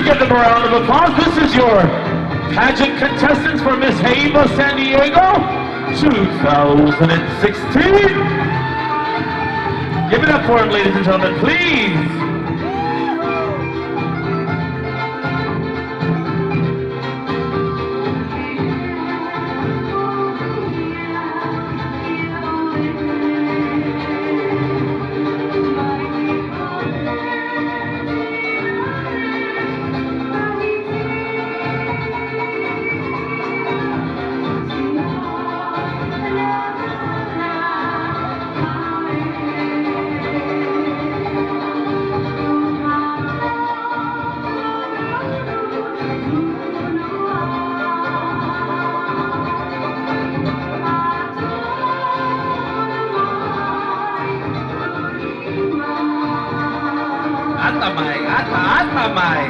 give them a round of applause. This is your pageant contestants for Miss Haiva San Diego 2016. Give it up for them, ladies and gentlemen, please. Atamay, atamay.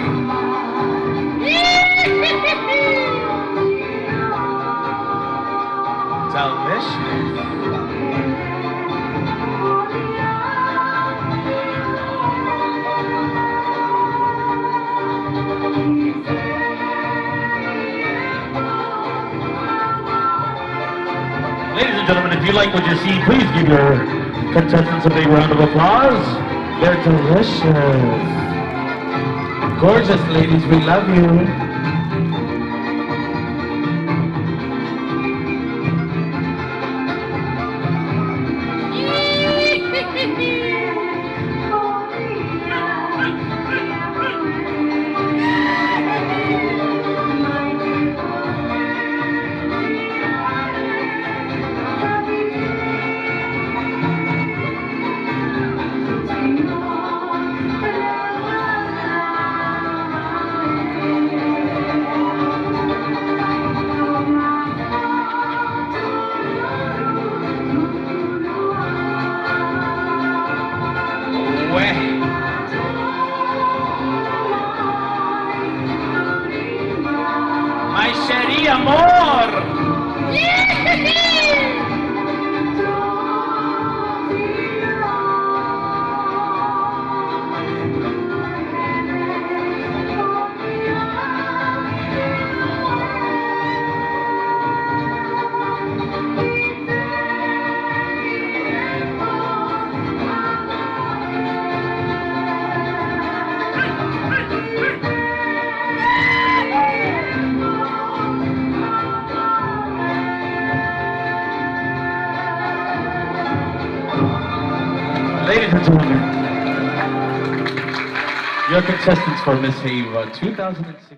Delicious. Ladies and gentlemen, if you like what you see, please give your contestants a big round of applause. They're delicious. Gorgeous ladies, we love you. My Sherry amor! Ladies and gentlemen, your contestants for Miss Haiva 2016.